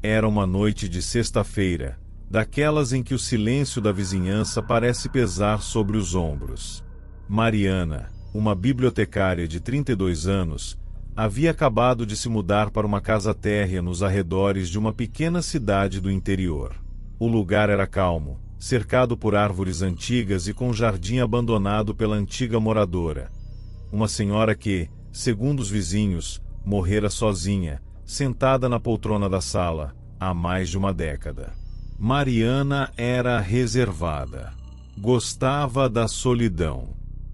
Era uma noite de sexta-feira, daquelas em que o silêncio da vizinhança parece pesar sobre os ombros. Mariana, uma bibliotecária de 32 anos, havia acabado de se mudar para uma casa térrea nos arredores de uma pequena cidade do interior. O lugar era calmo, cercado por árvores antigas e com um jardim abandonado pela antiga moradora. Uma senhora que, segundo os vizinhos, morrera sozinha, sentada na poltrona da sala, há mais de uma década. Mariana era reservada. Gostava da solidão.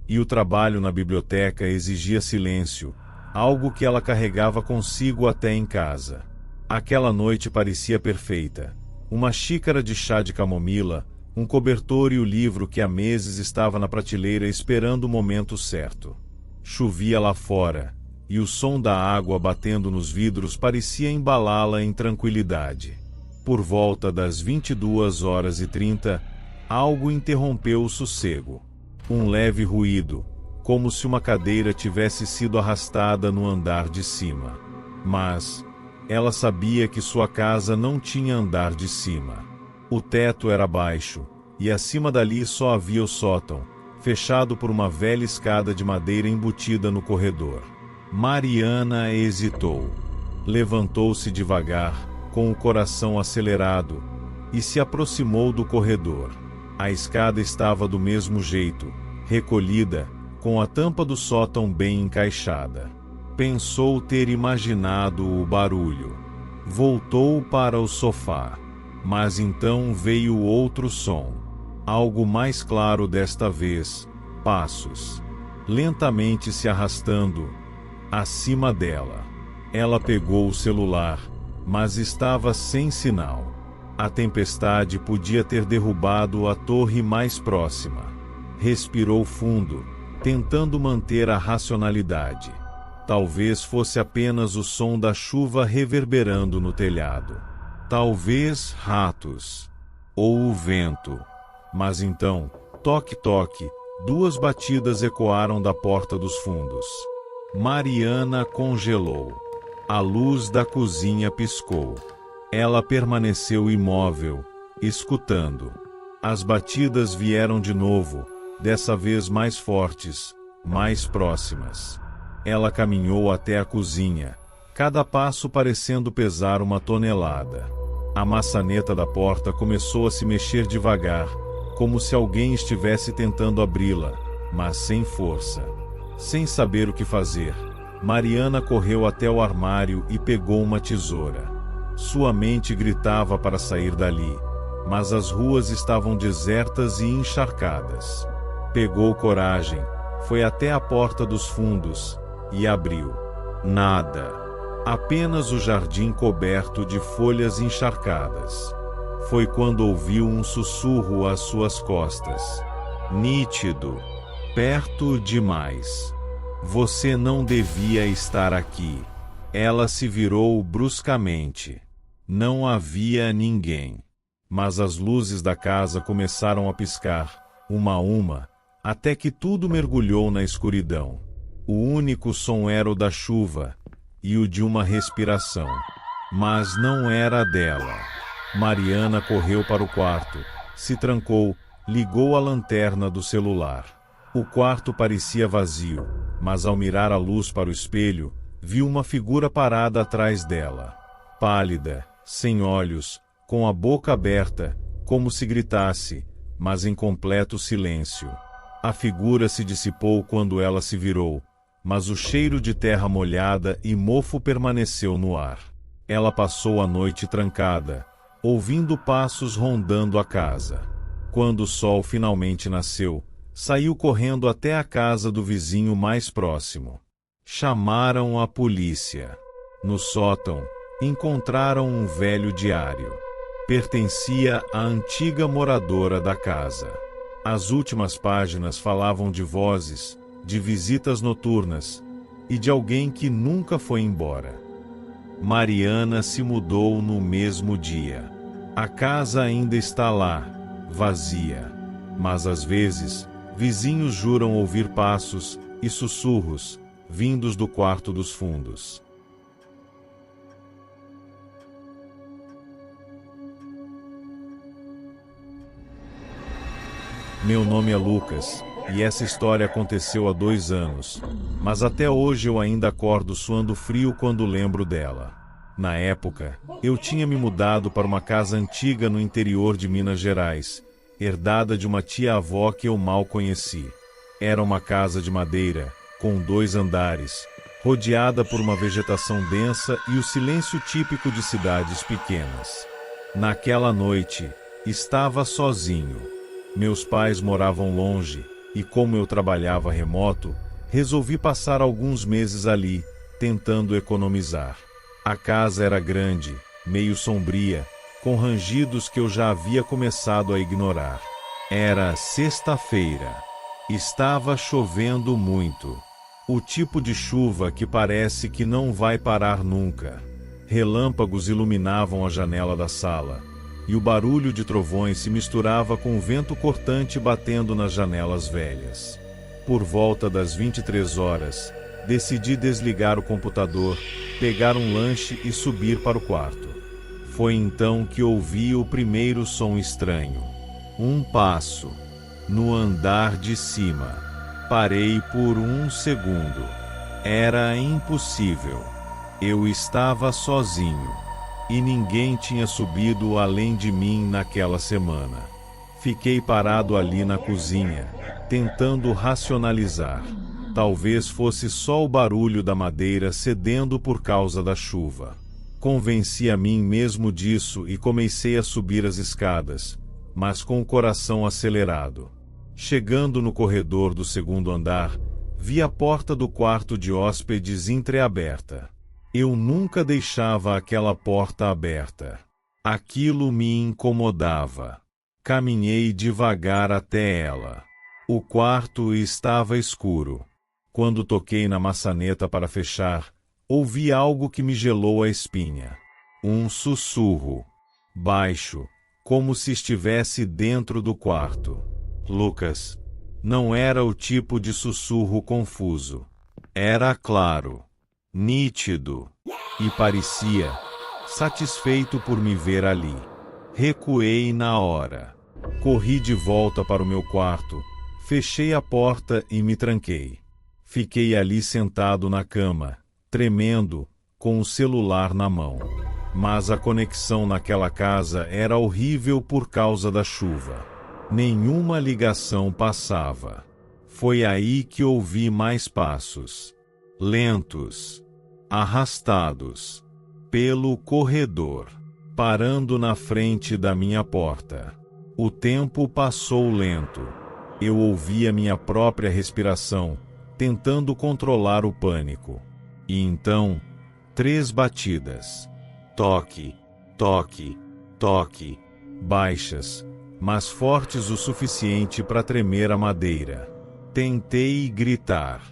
E o trabalho na biblioteca exigia silêncio, algo que ela carregava consigo até em casa. Aquela noite parecia perfeita. Uma xícara de chá de camomila, um cobertor e o livro que há meses estava na prateleira esperando o momento certo. Chovia lá fora, e o som da água batendo nos vidros parecia embalá-la em tranquilidade. Por volta das 22h30, algo interrompeu o sossego. Um leve ruído, como se uma cadeira tivesse sido arrastada no andar de cima. Mas ela sabia que sua casa não tinha andar de cima. O teto era baixo, e acima dali só havia o sótão, fechado por uma velha escada de madeira embutida no corredor. Mariana hesitou. Levantou-se devagar, com o coração acelerado, e se aproximou do corredor. A escada estava do mesmo jeito, recolhida, com a tampa do sótão bem encaixada. Pensou ter imaginado o barulho. Voltou para o sofá. Mas então veio outro som. Algo mais claro desta vez, passos. Lentamente se arrastando, acima dela. Ela pegou o celular, mas estava sem sinal. A tempestade podia ter derrubado a torre mais próxima. Respirou fundo, tentando manter a racionalidade. Talvez fosse apenas o som da chuva reverberando no telhado. Talvez ratos. Ou o vento. Mas então, toque-toque, 2 batidas ecoaram da porta dos fundos. Mariana congelou. A luz da cozinha piscou. Ela permaneceu imóvel, escutando. As batidas vieram de novo, dessa vez mais fortes, mais próximas. Ela caminhou até a cozinha, cada passo parecendo pesar 1 tonelada. A maçaneta da porta começou a se mexer devagar, como se alguém estivesse tentando abri-la, mas sem força. Sem saber o que fazer, Mariana correu até o armário e pegou uma tesoura. Sua mente gritava para sair dali, mas as ruas estavam desertas e encharcadas. Pegou coragem, foi até a porta dos fundos e abriu. Nada. Apenas o jardim coberto de folhas encharcadas. Foi quando ouviu um sussurro às suas costas. Nítido. Perto demais. Você não devia estar aqui. Ela se virou bruscamente. Não havia ninguém. Mas as luzes da casa começaram a piscar, uma a uma, até que tudo mergulhou na escuridão. O único som era o da chuva, e o de uma respiração. Mas não era dela. Mariana correu para o quarto, se trancou, ligou a lanterna do celular. O quarto parecia vazio, mas ao mirar a luz para o espelho, viu uma figura parada atrás dela. Pálida, sem olhos, com a boca aberta, como se gritasse, mas em completo silêncio. A figura se dissipou quando ela se virou, mas o cheiro de terra molhada e mofo permaneceu no ar. Ela passou a noite trancada, ouvindo passos rondando a casa. Quando o sol finalmente nasceu, saiu correndo até a casa do vizinho mais próximo. Chamaram a polícia. No sótão, encontraram um velho diário. Pertencia à antiga moradora da casa. As últimas páginas falavam de vozes, de visitas noturnas e de alguém que nunca foi embora. Mariana se mudou no mesmo dia. A casa ainda está lá, vazia. Mas às vezes, vizinhos juram ouvir passos e sussurros vindos do quarto dos fundos. Meu nome é Lucas, e essa história aconteceu há 2 anos, mas até hoje eu ainda acordo suando frio quando lembro dela. Na época, eu tinha me mudado para uma casa antiga no interior de Minas Gerais, herdada de uma tia-avó que eu mal conheci. Era uma casa de madeira, com 2 andares, rodeada por uma vegetação densa e o silêncio típico de cidades pequenas. Naquela noite, estava sozinho. Meus pais moravam longe, e como eu trabalhava remoto, resolvi passar alguns meses ali, tentando economizar. A casa era grande, meio sombria, com rangidos que eu já havia começado a ignorar. Era sexta-feira. Estava chovendo muito. O tipo de chuva que parece que não vai parar nunca. Relâmpagos iluminavam a janela da sala, e o barulho de trovões se misturava com o vento cortante batendo nas janelas velhas. Por volta das 23 horas, decidi desligar o computador, pegar um lanche e subir para o quarto. Foi então que ouvi o primeiro som estranho. Um passo. No andar de cima. Parei por 1 segundo. Era impossível. Eu estava sozinho. E ninguém tinha subido além de mim naquela semana. Fiquei parado ali na cozinha, tentando racionalizar. Talvez fosse só o barulho da madeira cedendo por causa da chuva. Convenci a mim mesmo disso e comecei a subir as escadas, mas com o coração acelerado. Chegando no corredor do 2º andar, vi a porta do quarto de hóspedes entreaberta. Eu nunca deixava aquela porta aberta. Aquilo me incomodava. Caminhei devagar até ela. O quarto estava escuro. Quando toquei na maçaneta para fechar, ouvi algo que me gelou a espinha. Um sussurro. Baixo, como se estivesse dentro do quarto. Lucas. Não era o tipo de sussurro confuso. Era claro. Nítido, e parecia satisfeito por me ver ali. Recuei na hora. Corri de volta para o meu quarto, fechei a porta e me tranquei. Fiquei ali sentado na cama, tremendo, com o celular na mão. Mas a conexão naquela casa era horrível por causa da chuva. Nenhuma ligação passava. Foi aí que ouvi mais passos. Lentos, arrastados, pelo corredor, parando na frente da minha porta. O tempo passou lento. Eu ouvia minha própria respiração, tentando controlar o pânico. E então, 3 batidas. Toque, toque, toque, baixas, mas fortes o suficiente para tremer a madeira. Tentei gritar.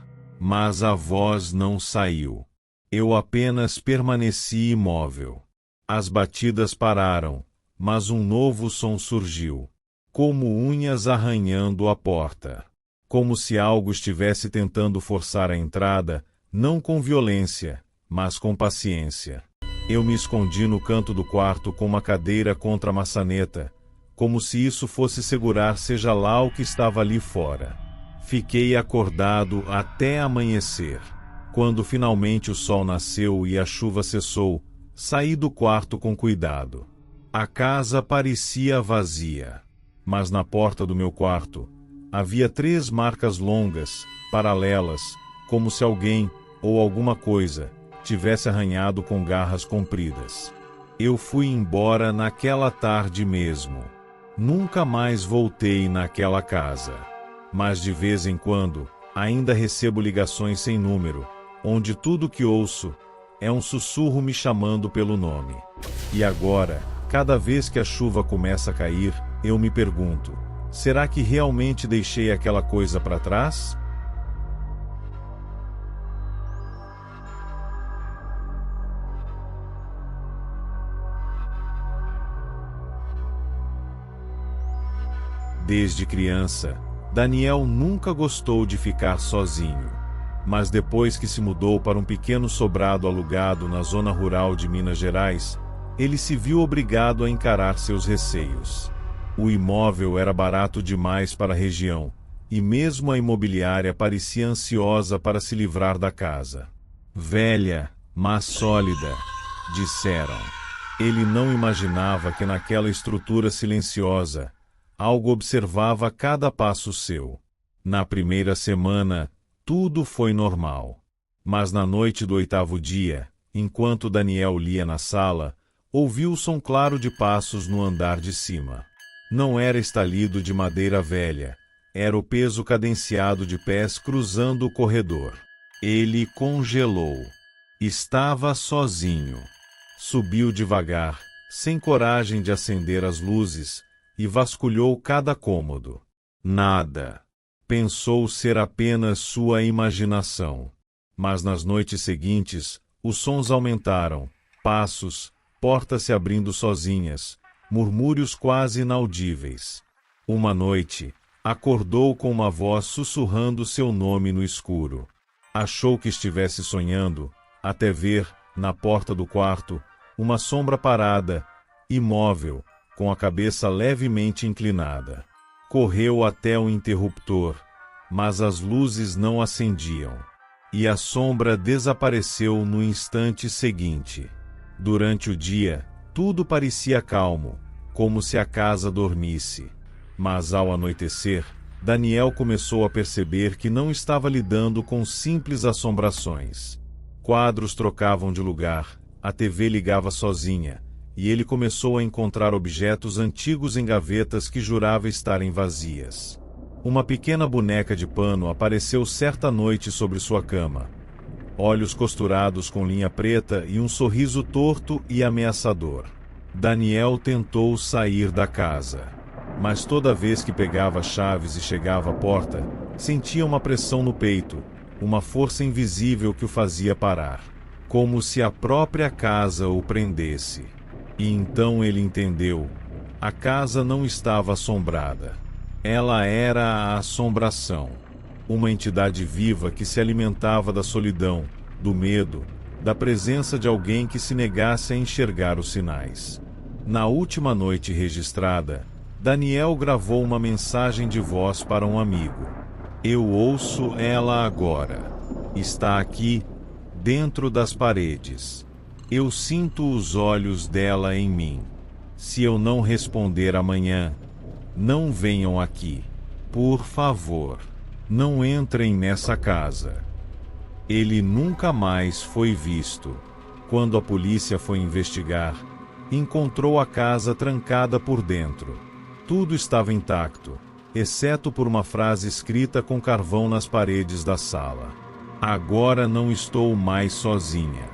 Mas a voz não saiu. Eu apenas permaneci imóvel. As batidas pararam, mas um novo som surgiu. Como unhas arranhando a porta. Como se algo estivesse tentando forçar a entrada, não com violência, mas com paciência. Eu me escondi no canto do quarto com uma cadeira contra a maçaneta, como se isso fosse segurar seja lá o que estava ali fora. Fiquei acordado até amanhecer. Quando finalmente o sol nasceu e a chuva cessou, saí do quarto com cuidado. A casa parecia vazia, mas na porta do meu quarto havia 3 marcas longas, paralelas, como se alguém, ou alguma coisa, tivesse arranhado com garras compridas. Eu fui embora naquela tarde mesmo. Nunca mais voltei naquela casa. Mas de vez em quando, ainda recebo ligações sem número, onde tudo que ouço é um sussurro me chamando pelo nome. E agora, cada vez que a chuva começa a cair, eu me pergunto, será que realmente deixei aquela coisa para trás? Desde criança, Daniel nunca gostou de ficar sozinho. Mas depois que se mudou para um pequeno sobrado alugado na zona rural de Minas Gerais, ele se viu obrigado a encarar seus receios. O imóvel era barato demais para a região, e mesmo a imobiliária parecia ansiosa para se livrar da casa. Velha, mas sólida, disseram. Ele não imaginava que naquela estrutura silenciosa, algo observava cada passo seu. Na primeira semana, tudo foi normal. Mas na noite do 8º dia, enquanto Daniel lia na sala, ouviu o som claro de passos no andar de cima. Não era estalido de madeira velha, era o peso cadenciado de pés cruzando o corredor. Ele congelou. Estava sozinho. Subiu devagar, sem coragem de acender as luzes, e vasculhou cada cômodo. Nada. Pensou ser apenas sua imaginação. Mas nas noites seguintes, os sons aumentaram, passos, portas se abrindo sozinhas, murmúrios quase inaudíveis. Uma noite, acordou com uma voz sussurrando seu nome no escuro. Achou que estivesse sonhando, até ver, na porta do quarto, uma sombra parada, imóvel, com a cabeça levemente inclinada. Correu até o interruptor, mas as luzes não acendiam. E a sombra desapareceu no instante seguinte. Durante o dia, tudo parecia calmo, como se a casa dormisse. Mas ao anoitecer, Daniel começou a perceber que não estava lidando com simples assombrações. Quadros trocavam de lugar, a TV ligava sozinha, e ele começou a encontrar objetos antigos em gavetas que jurava estarem vazias. Uma pequena boneca de pano apareceu certa noite sobre sua cama. Olhos costurados com linha preta e um sorriso torto e ameaçador. Daniel tentou sair da casa. Mas toda vez que pegava as chaves e chegava à porta, sentia uma pressão no peito, uma força invisível que o fazia parar. Como se a própria casa o prendesse. E então ele entendeu. A casa não estava assombrada. Ela era a assombração. Uma entidade viva que se alimentava da solidão, do medo, da presença de alguém que se negasse a enxergar os sinais. Na última noite registrada, Daniel gravou uma mensagem de voz para um amigo. Eu ouço ela agora. Está aqui, dentro das paredes. Eu sinto os olhos dela em mim. Se eu não responder amanhã, não venham aqui. Por favor, não entrem nessa casa. Ele nunca mais foi visto. Quando a polícia foi investigar, encontrou a casa trancada por dentro. Tudo estava intacto, exceto por uma frase escrita com carvão nas paredes da sala. Agora não estou mais sozinha.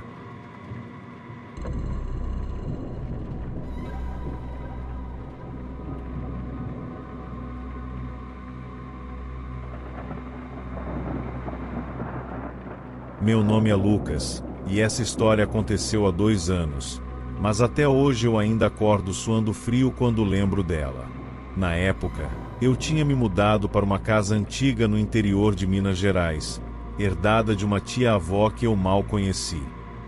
Meu nome é Lucas, e essa história aconteceu há 2 anos, mas até hoje eu ainda acordo suando frio quando lembro dela. Na época, eu tinha me mudado para uma casa antiga no interior de Minas Gerais, herdada de uma tia-avó que eu mal conheci.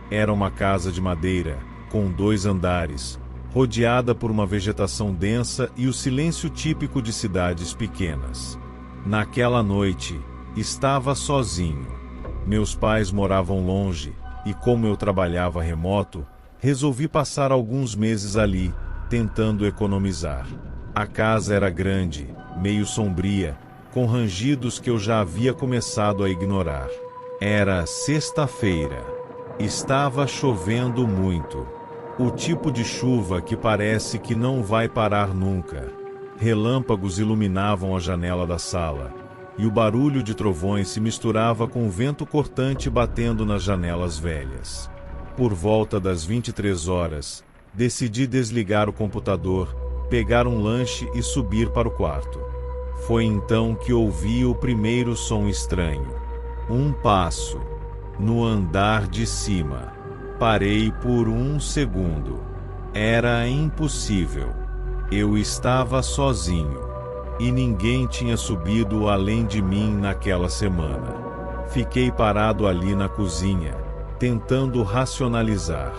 Era uma casa de madeira, com 2 andares, rodeada por uma vegetação densa e o silêncio típico de cidades pequenas. Naquela noite, estava sozinho. Meus pais moravam longe, e como eu trabalhava remoto, resolvi passar alguns meses ali, tentando economizar. A casa era grande, meio sombria, com rangidos que eu já havia começado a ignorar. Era sexta-feira. Estava chovendo muito. O tipo de chuva que parece que não vai parar nunca. Relâmpagos iluminavam a janela da sala, e o barulho de trovões se misturava com o vento cortante batendo nas janelas velhas. Por volta das 23 horas, decidi desligar o computador, pegar um lanche e subir para o quarto. Foi então que ouvi o primeiro som estranho. Um passo. No andar de cima. Parei por 1 segundo. Era impossível. Eu estava sozinho. E ninguém tinha subido além de mim naquela semana. Fiquei parado ali na cozinha, tentando racionalizar.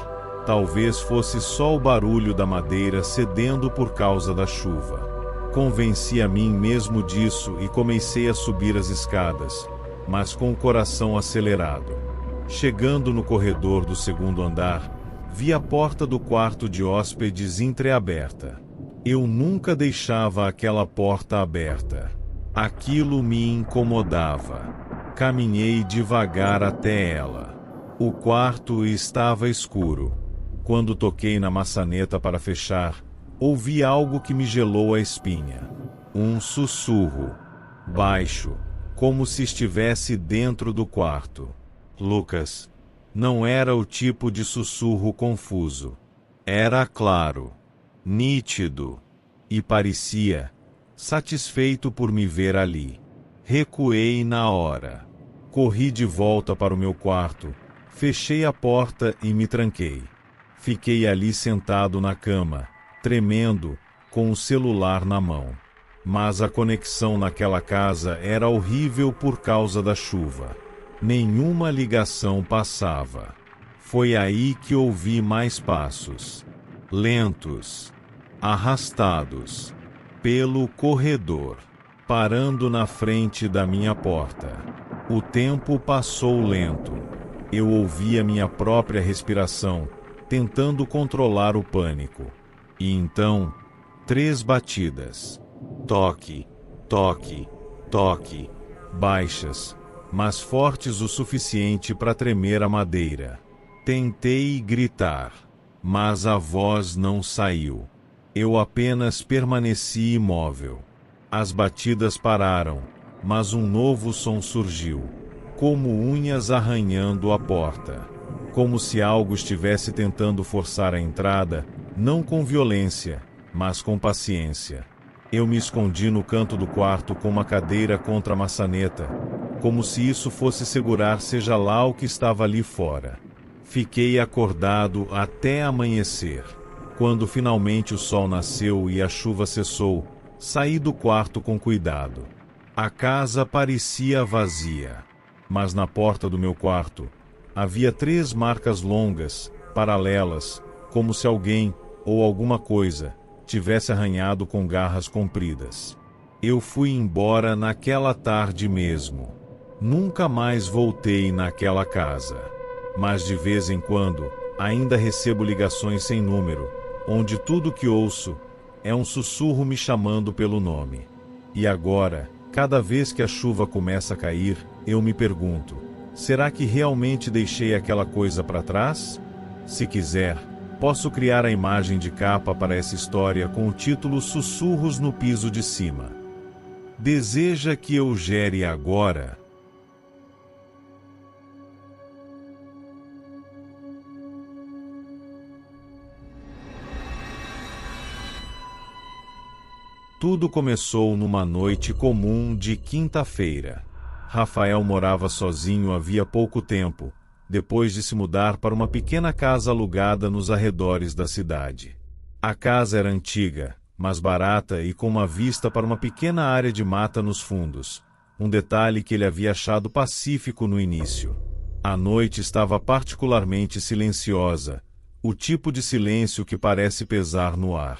Talvez fosse só o barulho da madeira cedendo por causa da chuva. Convenci a mim mesmo disso e comecei a subir as escadas, mas com o coração acelerado. Chegando no corredor do segundo andar, vi a porta do quarto de hóspedes entreaberta. Eu nunca deixava aquela porta aberta. Aquilo me incomodava. Caminhei devagar até ela. O quarto estava escuro. Quando toquei na maçaneta para fechar, ouvi algo que me gelou a espinha. Um sussurro, baixo, como se estivesse dentro do quarto. Lucas. Não era o tipo de sussurro confuso. Era claro, nítido, e parecia satisfeito por me ver ali. Recuei na hora. Corri de volta para o meu quarto, fechei a porta e me tranquei. Fiquei ali sentado na cama, tremendo, com o celular na mão. Mas a conexão naquela casa era horrível por causa da chuva. Nenhuma ligação passava. Foi aí que ouvi mais passos. Lentos, arrastados, pelo corredor, parando na frente da minha porta. O tempo passou lento. Eu ouvia minha própria respiração, tentando controlar o pânico. E então, 3 batidas. Toque, toque, toque, baixas, mas fortes o suficiente para tremer a madeira. Tentei gritar, mas a voz não saiu. Eu apenas permaneci imóvel. As batidas pararam, mas um novo som surgiu, como unhas arranhando a porta. Como se algo estivesse tentando forçar a entrada, não com violência, mas com paciência. Eu me escondi no canto do quarto com uma cadeira contra a maçaneta, como se isso fosse segurar seja lá o que estava ali fora. Fiquei acordado até amanhecer. Quando finalmente o sol nasceu e a chuva cessou, saí do quarto com cuidado. A casa parecia vazia, mas na porta do meu quarto havia 3 marcas longas, paralelas, como se alguém, ou alguma coisa, tivesse arranhado com garras compridas. Eu fui embora naquela tarde mesmo. Nunca mais voltei naquela casa. Mas de vez em quando, ainda recebo ligações sem número, onde tudo que ouço é um sussurro me chamando pelo nome. E agora, cada vez que a chuva começa a cair, eu me pergunto: será que realmente deixei aquela coisa para trás? Se quiser, posso criar a imagem de capa para essa história com o título Sussurros no Piso de Cima. Deseja que eu gere agora? Tudo começou numa noite comum de quinta-feira. Rafael morava sozinho havia pouco tempo, depois de se mudar para uma pequena casa alugada nos arredores da cidade. A casa era antiga, mas barata e com uma vista para uma pequena área de mata nos fundos, um detalhe que ele havia achado pacífico no início. A noite estava particularmente silenciosa, o tipo de silêncio que parece pesar no ar.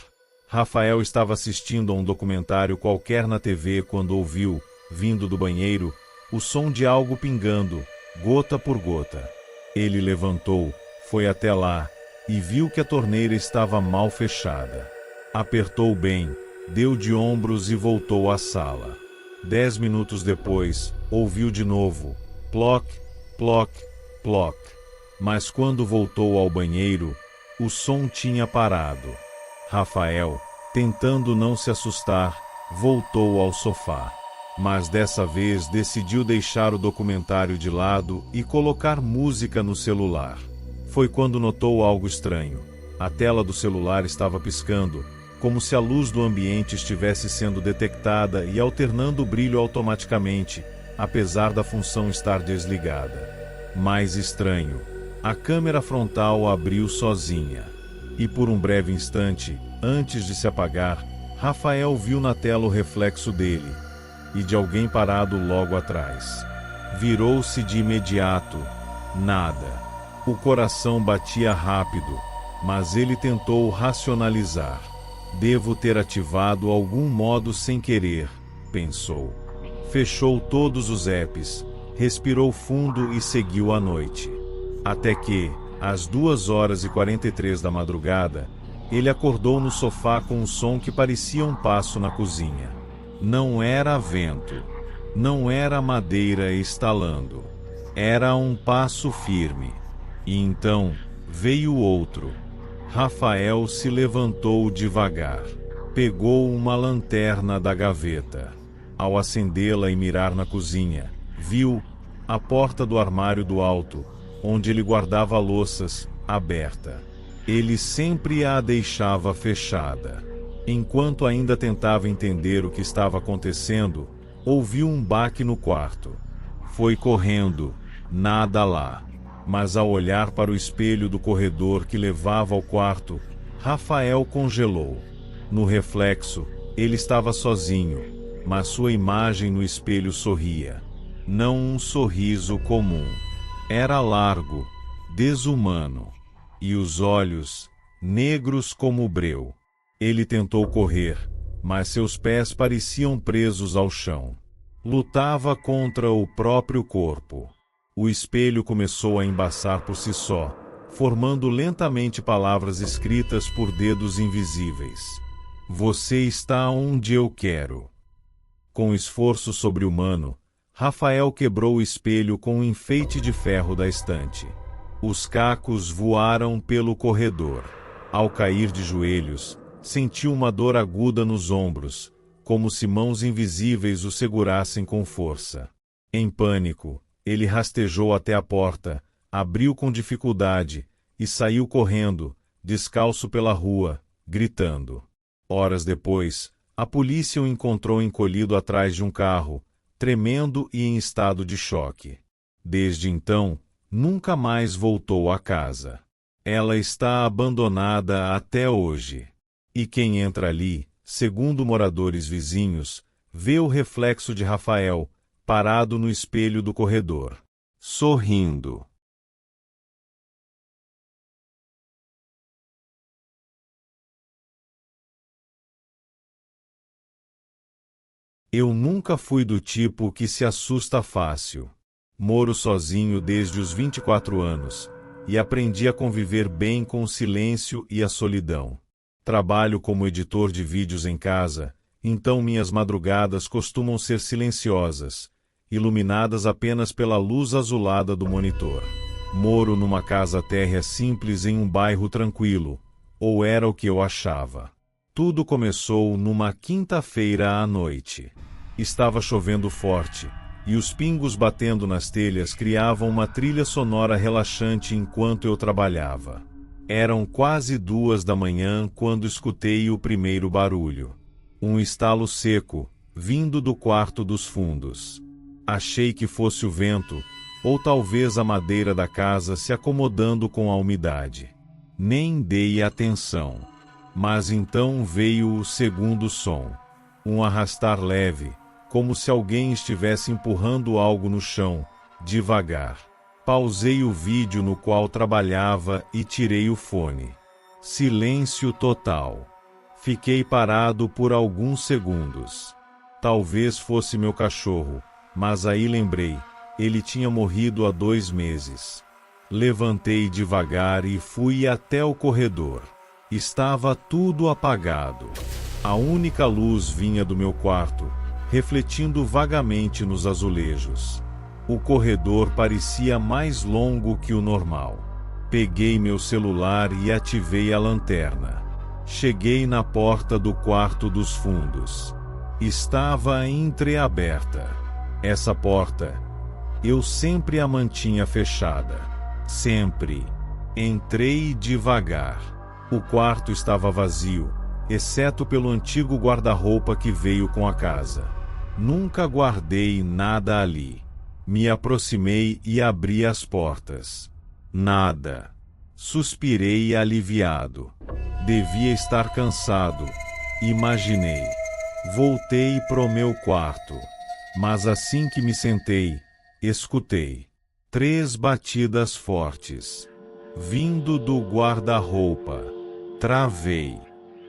Rafael estava assistindo a um documentário qualquer na TV quando ouviu, vindo do banheiro, o som de algo pingando, gota por gota. Ele levantou, foi até lá, e viu que a torneira estava mal fechada. Apertou bem, deu de ombros e voltou à sala. 10 minutos depois, ouviu de novo, ploc, ploc, ploc. Mas quando voltou ao banheiro, o som tinha parado. Rafael, tentando não se assustar, voltou ao sofá. Mas dessa vez decidiu deixar o documentário de lado e colocar música no celular. Foi quando notou algo estranho. A tela do celular estava piscando, como se a luz do ambiente estivesse sendo detectada e alternando o brilho automaticamente, apesar da função estar desligada. Mais estranho, a câmera frontal abriu sozinha. E por um breve instante, antes de se apagar, Rafael viu na tela o reflexo dele e de alguém parado logo atrás. Virou-se de imediato. Nada. O coração batia rápido, mas ele tentou racionalizar. Devo ter ativado algum modo sem querer, pensou. Fechou todos os apps, respirou fundo e seguiu a noite. Até que, às 2h43 da madrugada, ele acordou no sofá com um som que parecia um passo na cozinha. Não era vento. Não era madeira estalando. Era um passo firme. E então, veio outro. Rafael se levantou devagar. Pegou uma lanterna da gaveta. Ao acendê-la e mirar na cozinha, viu a porta do armário do alto, onde ele guardava louças, aberta. Ele sempre a deixava fechada. Enquanto ainda tentava entender o que estava acontecendo, ouviu um baque no quarto. Foi correndo, nada lá. Mas ao olhar para o espelho do corredor que levava ao quarto, Rafael congelou. No reflexo, ele estava sozinho, mas sua imagem no espelho sorria. Não um sorriso comum. Era largo, desumano. E os olhos, negros como breu. Ele tentou correr, mas seus pés pareciam presos ao chão. Lutava contra o próprio corpo. O espelho começou a embaçar por si só, formando lentamente palavras escritas por dedos invisíveis. Você está onde eu quero. Com esforço sobre-humano, Rafael quebrou o espelho com um enfeite de ferro da estante. Os cacos voaram pelo corredor. Ao cair de joelhos, sentiu uma dor aguda nos ombros, como se mãos invisíveis o segurassem com força. Em pânico, ele rastejou até a porta, abriu com dificuldade e saiu correndo, descalço pela rua, gritando. Horas depois, a polícia o encontrou encolhido atrás de um carro, tremendo e em estado de choque. Desde então, nunca mais voltou à casa. Ela está abandonada até hoje. E quem entra ali, segundo moradores vizinhos, vê o reflexo de Rafael, parado no espelho do corredor, sorrindo. Eu nunca fui do tipo que se assusta fácil. Moro sozinho desde os 24 anos, e aprendi a conviver bem com o silêncio e a solidão. Trabalho como editor de vídeos em casa, então minhas madrugadas costumam ser silenciosas, iluminadas apenas pela luz azulada do monitor. Moro numa casa térrea simples em um bairro tranquilo, ou era o que eu achava. Tudo começou numa quinta-feira à noite. Estava chovendo forte, e os pingos batendo nas telhas criavam uma trilha sonora relaxante enquanto eu trabalhava. Eram quase 2 da manhã quando escutei o primeiro barulho. Um estalo seco, vindo do quarto dos fundos. Achei que fosse o vento, ou talvez a madeira da casa se acomodando com a umidade. Nem dei atenção. Mas então veio o segundo som. Um arrastar leve, como se alguém estivesse empurrando algo no chão, devagar. Pausei o vídeo no qual trabalhava e tirei o fone. Silêncio total. Fiquei parado por alguns segundos. Talvez fosse meu cachorro, mas aí lembrei, ele tinha morrido há 2 meses. Levantei devagar e fui até o corredor. Estava tudo apagado. A única luz vinha do meu quarto, refletindo vagamente nos azulejos. O corredor parecia mais longo que o normal. Peguei meu celular e ativei a lanterna. Cheguei na porta do quarto dos fundos. Estava entreaberta. Essa porta, eu sempre a mantinha fechada. Sempre. Entrei devagar. O quarto estava vazio, exceto pelo antigo guarda-roupa que veio com a casa. Nunca guardei nada ali. Me aproximei e abri as portas. Nada. Suspirei aliviado. Devia estar cansado. Imaginei. Voltei pro meu quarto. Mas assim que me sentei, escutei 3 batidas fortes. Vindo do guarda-roupa. Travei.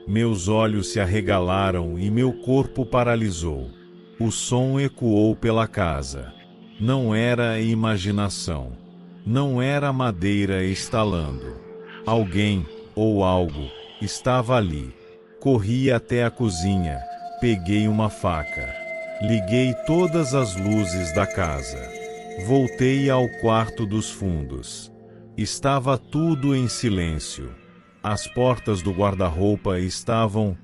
Meus olhos se arregalaram e meu corpo paralisou. O som ecoou pela casa. Não era imaginação. Não era madeira estalando. Alguém, ou algo, estava ali. Corri até a cozinha, peguei uma faca. Liguei todas as luzes da casa. Voltei ao quarto dos fundos. Estava tudo em silêncio. As portas do guarda-roupa estavam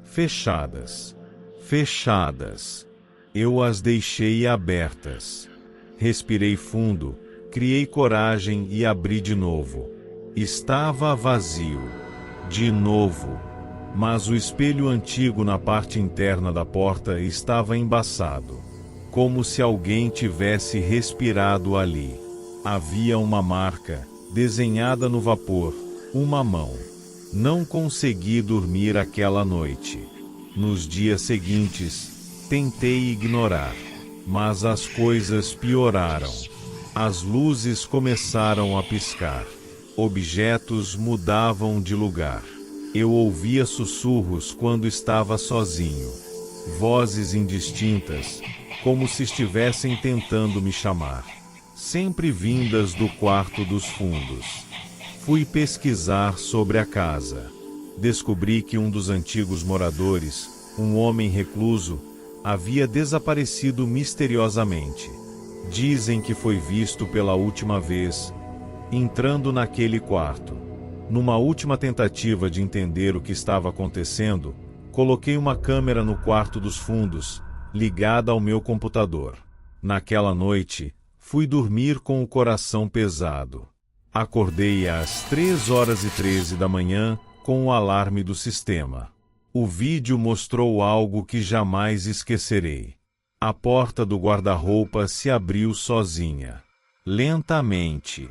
fechadas. Fechadas. Eu as deixei abertas. Respirei fundo, criei coragem e abri de novo. Estava vazio. De novo. Mas o espelho antigo na parte interna da porta estava embaçado. Como se alguém tivesse respirado ali. Havia uma marca, desenhada no vapor, uma mão. Não consegui dormir aquela noite. Nos dias seguintes, tentei ignorar. Mas as coisas pioraram. As luzes começaram a piscar. Objetos mudavam de lugar. Eu ouvia sussurros quando estava sozinho. Vozes indistintas, como se estivessem tentando me chamar. Sempre vindas do quarto dos fundos. Fui pesquisar sobre a casa. Descobri que um dos antigos moradores, um homem recluso, havia desaparecido misteriosamente. Dizem que foi visto pela última vez, entrando naquele quarto. Numa última tentativa de entender o que estava acontecendo, coloquei uma câmera no quarto dos fundos, ligada ao meu computador. Naquela noite, fui dormir com o coração pesado. Acordei às 3h13 da manhã com o alarme do sistema. O vídeo mostrou algo que jamais esquecerei. A porta do guarda-roupa se abriu sozinha. Lentamente.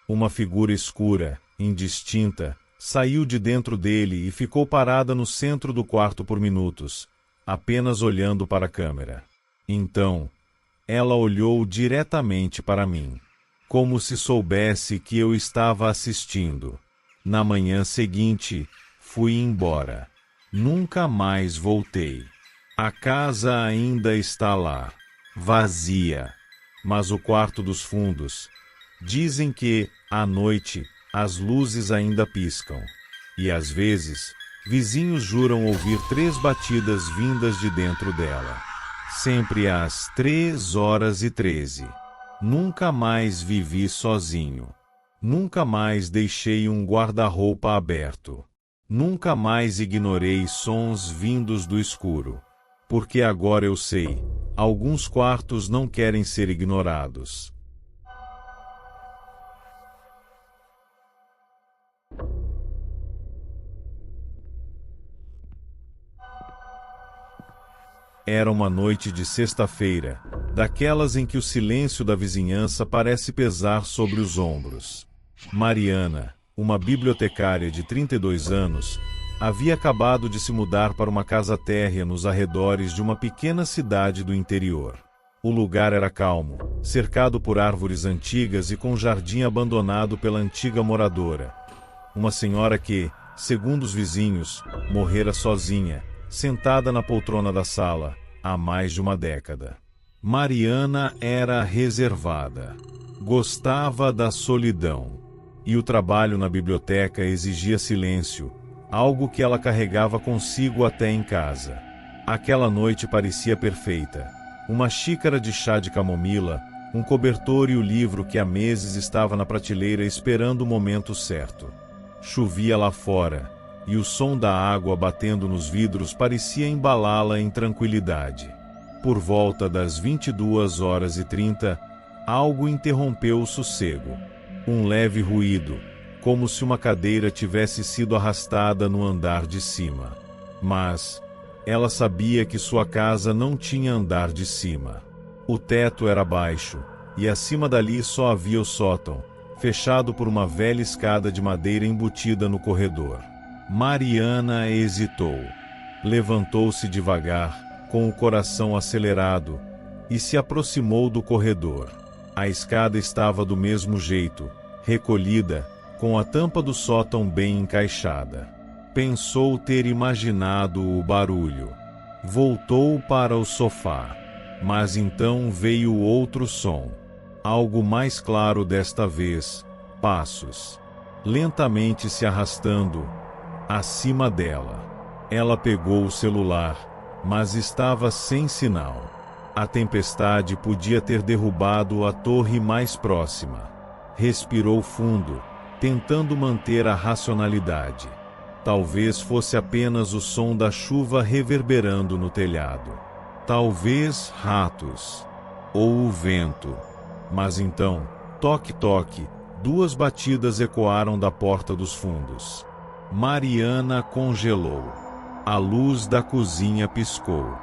Uma figura escura, indistinta, saiu de dentro dele e ficou parada no centro do quarto por minutos, apenas olhando para a câmera. Então, ela olhou diretamente para mim, como se soubesse que eu estava assistindo. Na manhã seguinte, fui embora. Nunca mais voltei. A casa ainda está lá, vazia. Mas o quarto dos fundos, dizem que, à noite, as luzes ainda piscam. E às vezes, vizinhos juram ouvir 3 batidas vindas de dentro dela. Sempre às 3h13. Nunca mais vivi sozinho. Nunca mais deixei um guarda-roupa aberto. Nunca mais ignorei sons vindos do escuro. Porque agora eu sei, alguns quartos não querem ser ignorados. Era uma noite de sexta-feira, daquelas em que o silêncio da vizinhança parece pesar sobre os ombros. Mariana, uma bibliotecária de 32 anos, havia acabado de se mudar para uma casa térrea nos arredores de uma pequena cidade do interior. O lugar era calmo, cercado por árvores antigas e com um jardim abandonado pela antiga moradora. Uma senhora que, segundo os vizinhos, morrera sozinha, sentada na poltrona da sala, há mais de uma década. Mariana era reservada. Gostava da solidão. E o trabalho na biblioteca exigia silêncio, algo que ela carregava consigo até em casa. Aquela noite parecia perfeita. Uma xícara de chá de camomila, um cobertor e o livro que há meses estava na prateleira esperando o momento certo. Chovia lá fora, e o som da água batendo nos vidros parecia embalá-la em tranquilidade. Por volta das 22h30, algo interrompeu o sossego. Um leve ruído, como se uma cadeira tivesse sido arrastada no andar de cima. Mas ela sabia que sua casa não tinha andar de cima. O teto era baixo, e acima dali só havia o sótão, fechado por uma velha escada de madeira embutida no corredor. Mariana hesitou. Levantou-se devagar, com o coração acelerado, e se aproximou do corredor. A escada estava do mesmo jeito, recolhida, com a tampa do sótão bem encaixada. Pensou ter imaginado o barulho. Voltou para o sofá. Mas então veio outro som. Algo mais claro desta vez, passos. Lentamente se arrastando, acima dela. Ela pegou o celular, mas estava sem sinal. A tempestade podia ter derrubado a torre mais próxima. Respirou fundo, tentando manter a racionalidade. Talvez fosse apenas o som da chuva reverberando no telhado. Talvez ratos. Ou o vento. Mas então, toque-toque, 2 batidas ecoaram da porta dos fundos. Mariana congelou. A luz da cozinha piscou.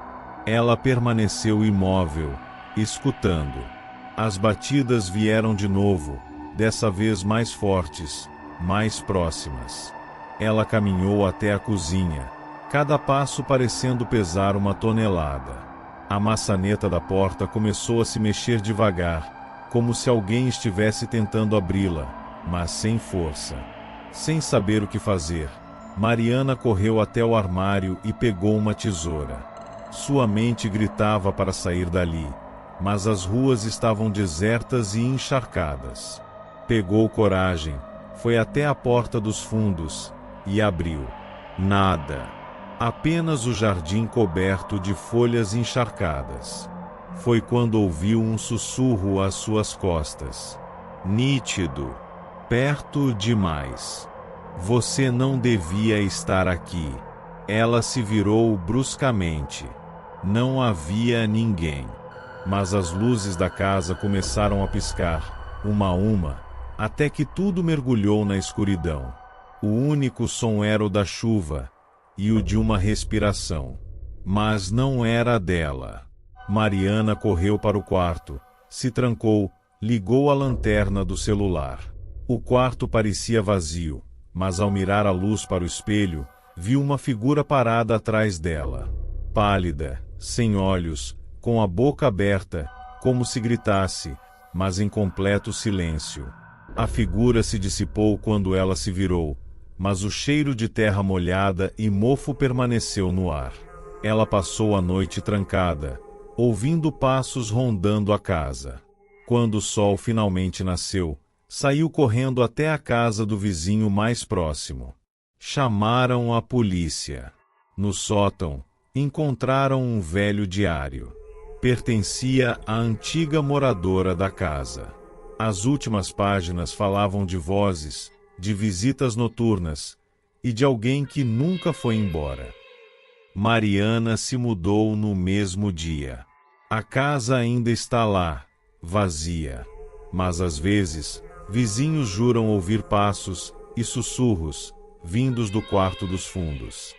Ela permaneceu imóvel, escutando. As batidas vieram de novo, dessa vez mais fortes, mais próximas. Ela caminhou até a cozinha, cada passo parecendo pesar 1 tonelada. A maçaneta da porta começou a se mexer devagar, como se alguém estivesse tentando abri-la, mas sem força. Sem saber o que fazer, Mariana correu até o armário e pegou uma tesoura. Sua mente gritava para sair dali, mas as ruas estavam desertas e encharcadas. Pegou coragem, foi até a porta dos fundos e abriu. Nada. Apenas o jardim coberto de folhas encharcadas. Foi quando ouviu um sussurro às suas costas. Nítido. Perto demais. Você não devia estar aqui. Ela se virou bruscamente. Não havia ninguém. Mas as luzes da casa começaram a piscar, uma a uma, até que tudo mergulhou na escuridão. O único som era o da chuva, e o de uma respiração. Mas não era dela. Mariana correu para o quarto, se trancou, ligou a lanterna do celular. O quarto parecia vazio, mas ao mirar a luz para o espelho, viu uma figura parada atrás dela. Pálida, sem olhos, com a boca aberta, como se gritasse, mas em completo silêncio. A figura se dissipou quando ela se virou, mas o cheiro de terra molhada e mofo permaneceu no ar. Ela passou a noite trancada, ouvindo passos rondando a casa. Quando o sol finalmente nasceu, saiu correndo até a casa do vizinho mais próximo. Chamaram a polícia. No sótão, encontraram um velho diário. Pertencia à antiga moradora da casa. As últimas páginas falavam de vozes, de visitas noturnas e de alguém que nunca foi embora. Mariana se mudou no mesmo dia. A casa ainda está lá, vazia. Mas às vezes, vizinhos juram ouvir passos e sussurros, vindos do quarto dos fundos.